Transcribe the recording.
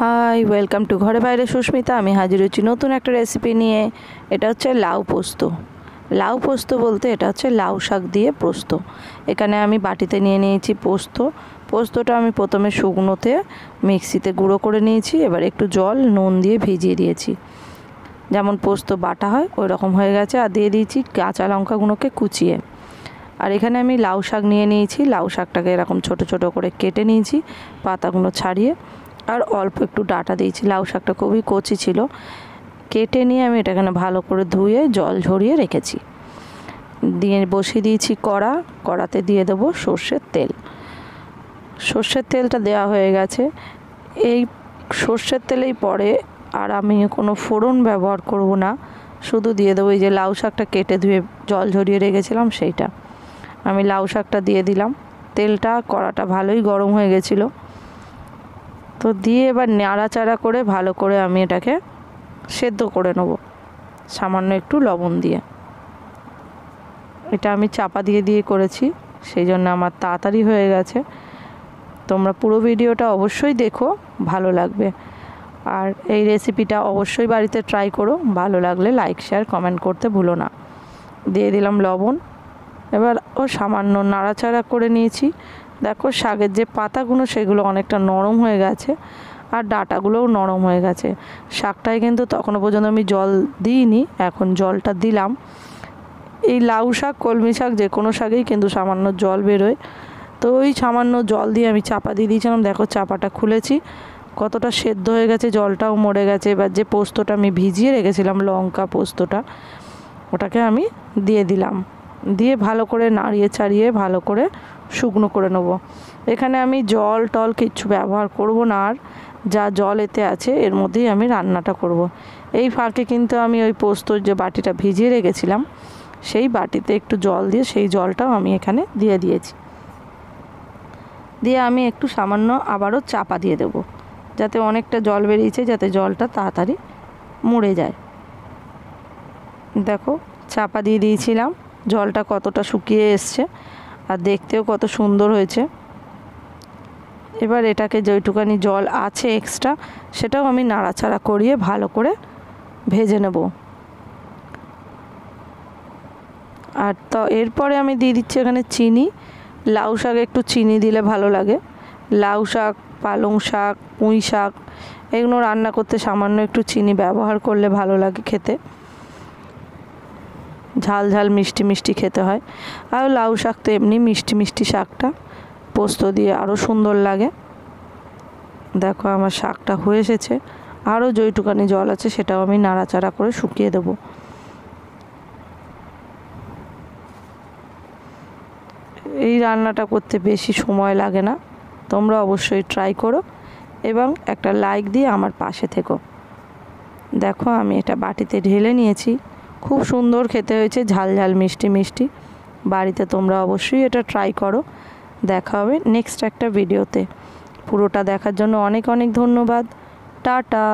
High, welcome to ঘরে বাইরে সুস্মিতা। আমি হাজির হচ্ছি নতুন একটা রেসিপি নিয়ে। এটা হচ্ছে লাউ পোস্ত। লাউ পোস্ত বলতে এটা হচ্ছে লাউ শাক দিয়ে পোস্ত। এখানে আমি বাটিতে নিয়ে নিয়েছি পোস্তটা আমি প্রথমে শুকনোতে মিক্সিতে গুঁড়ো করে নিয়েছি। এবার একটু জল নুন দিয়ে ভিজিয়ে দিয়েছি, যেমন পোস্ত বাটা হয় ওই রকম হয়ে গেছে। আর দিয়ে দিয়েছি কাঁচা লঙ্কাগুলোকে কুচিয়ে। আর এখানে আমি লাউ শাক নিয়ে নিয়েছি। লাউ শাকটাকে এরকম ছোট ছোট করে কেটে নিয়েছি, পাতাগুলো ছাড়িয়ে। আর অল্প একটু ডাঁটা দিয়েছি। লাউ শাকটা খুবই কচি ছিল। কেটে নিয়ে আমি এটাকে ভালো করে ধুয়ে জল ঝরিয়ে রেখেছি। দিয়ে বসিয়ে দিয়েছি কড়াতে দিয়ে দেবো সর্ষের তেল। সর্ষের তেলটা দেওয়া হয়ে গেছে। এই সর্ষের তেলেই পরে আর আমি কোনো ফোড়ন ব্যবহার করব না, শুধু দিয়ে দেবো এই যে লাউ শাকটা কেটে ধুয়ে জল ঝরিয়ে রেখেছিলাম সেইটা। আমি লাউ শাকটা দিয়ে দিলাম। তেলটা কড়াটা ভালোই গরম হয়ে গেছিলো, তো দিয়ে এবার নাড়াচাড়া করে ভালো করে আমি এটাকে সেদ্ধ করে নেব সামান্য একটু লবণ দিয়ে। এটা আমি চাপা দিয়ে করেছি, সেই জন্য আমার তাড়াতাড়ি হয়ে গেছে। তোমরা পুরো ভিডিওটা অবশ্যই দেখো, ভালো লাগবে। আর এই রেসিপিটা অবশ্যই বাড়িতে ট্রাই করো। ভালো লাগলে লাইক শেয়ার কমেন্ট করতে ভুলো না। দিয়ে দিলাম লবণ। এবার সামান্য নাড়াচাড়া করে নিয়েছি। দেখো শাকের যে পাতাগুলো সেগুলো অনেকটা নরম হয়ে গেছে, আর ডাঁটাগুলোও নরম হয়ে গেছে। শাকটায় কিন্তু তখনও পর্যন্ত আমি জল দিইনি, এখন জলটা দিলাম। এই লাউ শাক কলমি শাক যে কোনো শাকেই কিন্তু সামান্য জল বেরোয়, তো ওই সামান্য জল দিয়ে আমি চাপা দিয়ে দিয়েছিলাম। দেখো চাপাটা খুলেছি, কতটা সেদ্ধ হয়ে গেছে, জলটাও মরে গেছে। এবার যে পোস্তটা আমি ভিজিয়ে রেখেছিলাম, লঙ্কা পোস্তটা, ওটাকে আমি দিয়ে দিলাম। দিয়ে ভালো করে নাড়িয়ে চাড়িয়ে ভালো করে শুকনো করে নেব। এখানে আমি জল টল কিচ্ছু ব্যবহার করব না, আর যা জল এতে আছে এর মধ্যেই আমি রান্নাটা করব। এই ফাঁকে কিন্তু আমি ওই পোস্তর যে বাটিটা ভিজিয়ে রেখেছিলাম, সেই বাটিতে একটু জল দিয়ে সেই জলটাও আমি এখানে দিয়ে দিয়েছি। দিয়ে আমি একটু সামান্য আবারও চাপা দিয়ে দেব, যাতে অনেকটা জল বেরিয়েছে, যাতে জলটা তাড়াতাড়ি মরে যায়। দেখো চাপা দিয়ে দিয়েছিলাম, জলটা কতটা শুকিয়ে এসছে, আর দেখতেও কত সুন্দর হয়েছে। এবার এটাকে যেটুকানি জল আছে এক্সট্রা, সেটাও আমি নাড়াচাড়া করিয়ে ভালো করে ভেজে নেব। আর তো এরপরে আমি দিয়ে দিচ্ছি এখানে চিনি। লাউ শাকে একটু চিনি দিলে ভালো লাগে। লাউ শাক, পালং শাক, পুঁই শাক এগুলো রান্না করতে সামান্য একটু চিনি ব্যবহার করলে ভালো লাগে খেতে। ঝাল ঝাল মিষ্টি মিষ্টি খেতে হয়। আর লাউ শাক তো এমনি মিষ্টি মিষ্টি, শাকটা পোস্ত দিয়ে আরও সুন্দর লাগে। দেখো আমার শাকটা হয়ে এসেছে, আরও যেটুকানি জল আছে সেটাও আমি নাড়াচাড়া করে শুকিয়ে দেব। এই রান্নাটা করতে বেশি সময় লাগে না, তোমরা অবশ্যই ট্রাই করো এবং একটা লাইক দিয়ে আমার পাশে থেকো। দেখো আমি এটা বাটিতে ঢেলে নিয়েছি। খুব সুন্দর খেতে হয়েছে, ঝাল ঝাল মিষ্টি মিষ্টি। বাড়িতে তোমরা অবশ্যই এটা ট্রাই করো। দেখা হবে নেক্সট একটা ভিডিওতে। পুরোটা দেখার জন্য অনেক অনেক ধন্যবাদ। টাটা।